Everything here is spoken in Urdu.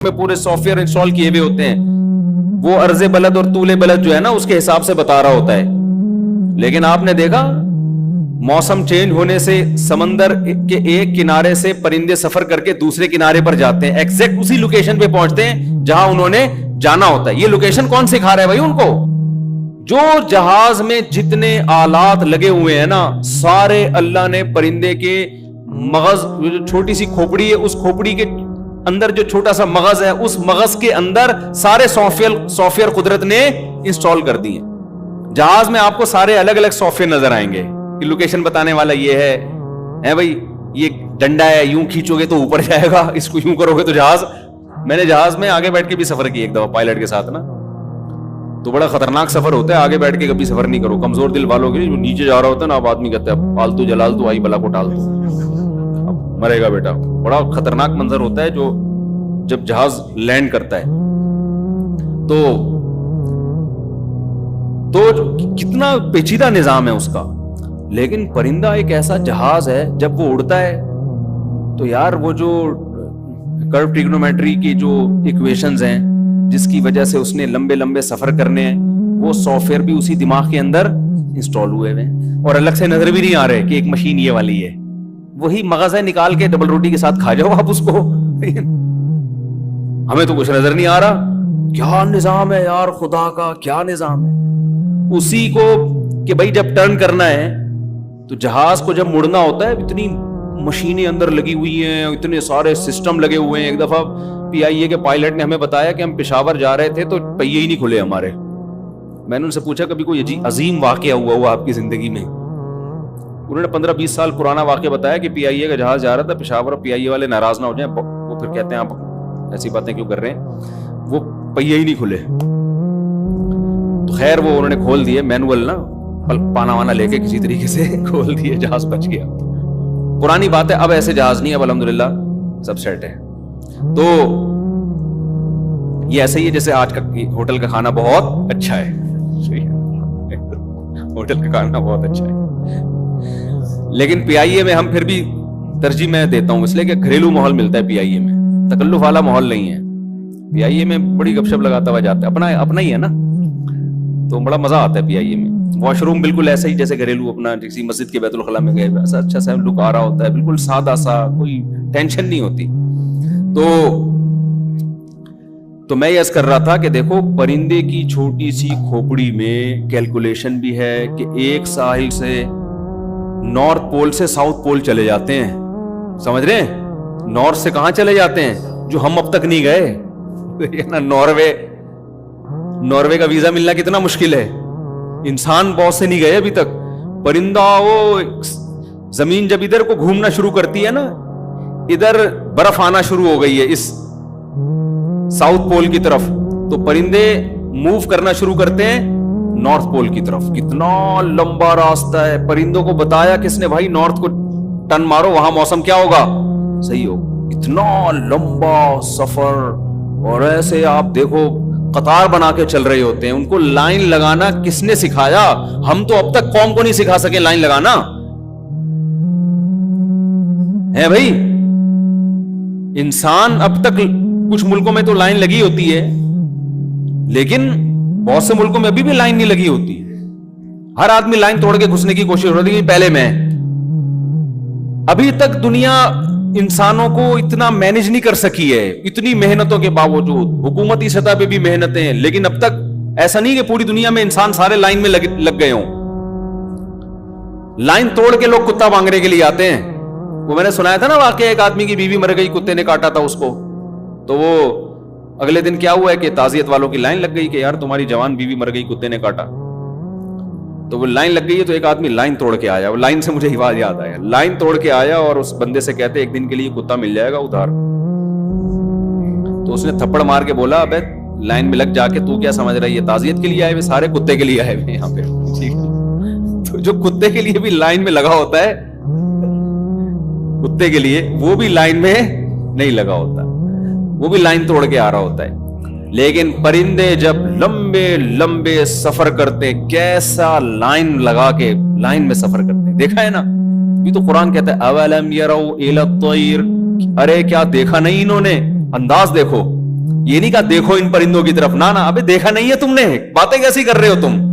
میں پورے سافٹ ویئر انسٹال کیے ہوئے ہوتے ہیں, وہ عرض بلد اور طول بلد جو ہے نا اس کے حساب سے بتا رہا ہوتا ہے. لیکن آپ نے دیکھا موسم چینج ہونے سے سمندر کے ایک کنارے سے پرندے سفر کر کے دوسرے کنارے پر جاتے ہیں, ایگزیکٹ اسی لوکیشن پہ پہنچتے ہیں جہاں انہوں نے جانا ہوتا ہے. یہ لوکیشن کون سکھا رہا ہے بھائی ان کو؟ جو جہاز میں جتنے آلات لگے ہوئے ہیں نا, سارے اللہ نے پرندے کے مغز, جو چھوٹی سی کھوپڑی ہے اس کھوپڑی کے اندر جو چھوٹا سا مغز ہے, اس مغز کے اندر سارے سافٹ ویئر قدرت نے انسٹال کر دی ہیں. جہاز میں آپ کو سارے الگ الگ سافٹ ویئر نظر آئیں گے کہ لوکیشن بتانے والا یہ ہے بھائی, یہ ڈنڈا ہے, یوں کھینچو گے تو اوپر جائے گا, اس کو یوں کرو گے تو جہاز. میں نے جہاز میں آگے بیٹھ کے بھی سفر کیا ایک دفعہ پائلٹ کے ساتھ نا, تو بڑا خطرناک سفر ہوتا ہے. آگے بیٹھ کے کبھی سفر نہیں کرو, کمزور دل والوں کے. جو نیچے جا رہا ہوتا ہے نا, اب آدمی کہتا ہے پالتو جلال تو آئی بلا کو ٹال دو, مرے گا بیٹا. بڑا خطرناک منظر ہوتا ہے جو جب جہاز لینڈ کرتا ہے. تو کتنا پیچیدہ نظام ہے اس کا. لیکن پرندہ ایک ایسا جہاز ہے, جب وہ اڑتا ہے تو یار وہ جو کرو ٹریگنومیٹری کی جو ایکویشنز ہیں جس کی وجہ سے اس نے لمبے لمبے سفر کرنے ہیں, وہ سافٹ ویئر بھی اسی دماغ کے اندر انسٹال ہوئے ہیں, اور الگ سے نظر بھی نہیں آ رہے کہ ایک مشین یہ والی ہے. وہی مغز ہے, نکال کے ڈبل روٹی کے ساتھ کھا جاؤ آپ اس کو. ہمیں تو کچھ نظر نہیں آ رہا. کیا نظام ہے یار خدا کا, کیا نظام ہے اسی کو کہ بھائی جب ٹرن کرنا ہے تو جہاز کو جب مڑنا ہوتا ہے, اتنی مشینیں اندر لگی ہوئی ہیں, اتنے سارے سسٹم لگے ہوئے ہیں. ایک دفعہ پی آئی اے کے پائلٹ نے ہمیں بتایا کہ ہم پشاور جا رہے تھے تو پہیے ہی نہیں کھلے ہمارے. میں نے ان سے پوچھا کبھی کوئی عظیم واقعہ ہوا آپ کی زندگی میں؟ انہوں نے 15-20 سال پرانا واقعہ بتایا کہ پی آئی اے کا جہاز جا رہا تھا پشاور, اور پی آئی اے والے ناراض نہ ہو جائیں, وہ پھر کہتے ہیں آپ ایسی باتیں کیوں کر رہے ہیں, وہ پہیے ہی نہیں کھلے. تو خیر وہ انہوں نے کھول دیے, مینول نا پانا وانا لے کے کسی طریقے سے کھول دیے, جہاز بچ گیا. پرانی بات ہے, اب ایسے جہاز نہیں, اب الحمدللہ سب سیٹ ہے. تو یہ ایسے ہی ہے جیسے آج کا ہوٹل کا کھانا بہت اچھا ہے, ہوٹل کا کھانا بہت اچھا ہے, لیکن پی آئی اے میں ہم پھر بھی ترجیح میں دیتا ہوں اس لیے کہ گھریلو ماحول ملتا ہے پی آئی اے میں, تکلف والا ماحول نہیں ہے. پی آئی اے میں بڑی گپ شپ لگاتا ہوا جاتا ہے, اپنا ہی ہے نا, تو بڑا مزہ آتا ہے پی آئی اے میں. واش روم بالکل ایسا ہی جیسے گھریلو اپنا کسی مسجد کے بیت الخلا میں گئے, ایسا اچھا سا لک آ رہا ہوتا ہے, بالکل سادہ سا, کوئی ٹینشن نہیں ہوتی. تو میں یہ عرض کر رہا تھا کہ دیکھو پرندے کی چھوٹی سی کھوپڑی میں کیلکولیشن بھی ہے کہ ایک ساحل سے نارتھ پول سے ساؤتھ پول چلے جاتے ہیں, سمجھ رہے ہیں, نارتھ سے کہاں چلے جاتے ہیں جو ہم اب تک نہیں گئے نا. ناروے کا ویزا ملنا کتنا مشکل ہے, انسان بہت سے نہیں گئے ابھی تک. پرندہ وہ زمین جب ادھر کو گھومنا شروع کرتی ہے نا, ادھر برف آنا شروع ہو گئی ہے اس ساؤتھ پول کی طرف, تو پرندے موو کرنا شروع کرتے ہیں نارتھ پول کی طرف. کتنا لمبا راستہ ہے, پرندوں کو بتایا کس نے بھائی نارتھ کو ٹرن مارو, وہاں موسم کیا ہوگا, صحیح ہو. اتنا لمبا سفر, اور ایسے آپ دیکھو قطار بنا کے چل رہے ہوتے ہیں. ان کو لائن لگانا کس نے سکھایا؟ ہم تو اب تک قوم کو نہیں سکھا سکے لائن لگانا ہے بھائی. انسان اب تک کچھ ملکوں میں تو لائن لگی ہوتی ہے, لیکن بہت سے ملکوں میں ابھی بھی لائن نہیں لگی ہوتی. ہر آدمی لائن توڑ کے گھسنے کی کوشش ہو رہی ہے, پہلے میں. ابھی تک دنیا انسانوں کو اتنا مینج نہیں کر سکی ہے, اتنی محنتوں کے باوجود. حکومتی سطح پہ بھی محنتیں ہیں, لیکن اب تک ایسا نہیں کہ پوری دنیا میں انسان سارے لائن میں لگ گئے ہوں. لائن توڑ کے لوگ کتا مانگنے کے لیے آتے ہیں. وہ میں نے سنایا تھا نا واقعہ, ایک آدمی کی بیوی مر گئی, کتے نے کاٹا تھا اس کو, تو وہ اگلے دن کیا ہوا ہے کہ تعزیت والوں کی لائن لگ گئی کہ یار تمہاری جوان بیوی مر گئی, کتے نے کاٹا. تو وہ لائن لگ گئی ہے, تو ایک آدمی لائن توڑ کے آیا. وہ لائن سے مجھے بات یاد آیا, لائن توڑ کے آیا اور اس بندے سے کہتے ایک دن کے لیے کتا مل جائے گا ادھار. تو اس نے تھپڑ مار کے بولا, ابے لائن میں لگ جا کے تو کیا سمجھ رہا ہے, یہ تعزیت کے لیے آئے ہوئے, سارے کتے کے لیے آئے ہوئے یہاں پہ. تو جو کتے کے لیے بھی لائن میں لگا ہوتا ہے, کتے کے لیے وہ بھی لائن میں نہیں لگا ہوتا, وہ بھی لائن توڑ کے آ رہا ہوتا ہے. لیکن پرندے جب لمبے لمبے سفر کرتے, کیسا لائن لگا کے لائن میں سفر کرتے, دیکھا ہے نا. بھی تو قرآن کہتا ہے اولم یروا الی الطیر, ارے کیا دیکھا نہیں انہوں نے, انداز دیکھو. یہ نہیں کہا دیکھو ان پرندوں کی طرف، نہ ابھی دیکھا نہیں ہے تم نے، باتیں کیسی کر رہے ہو تم؟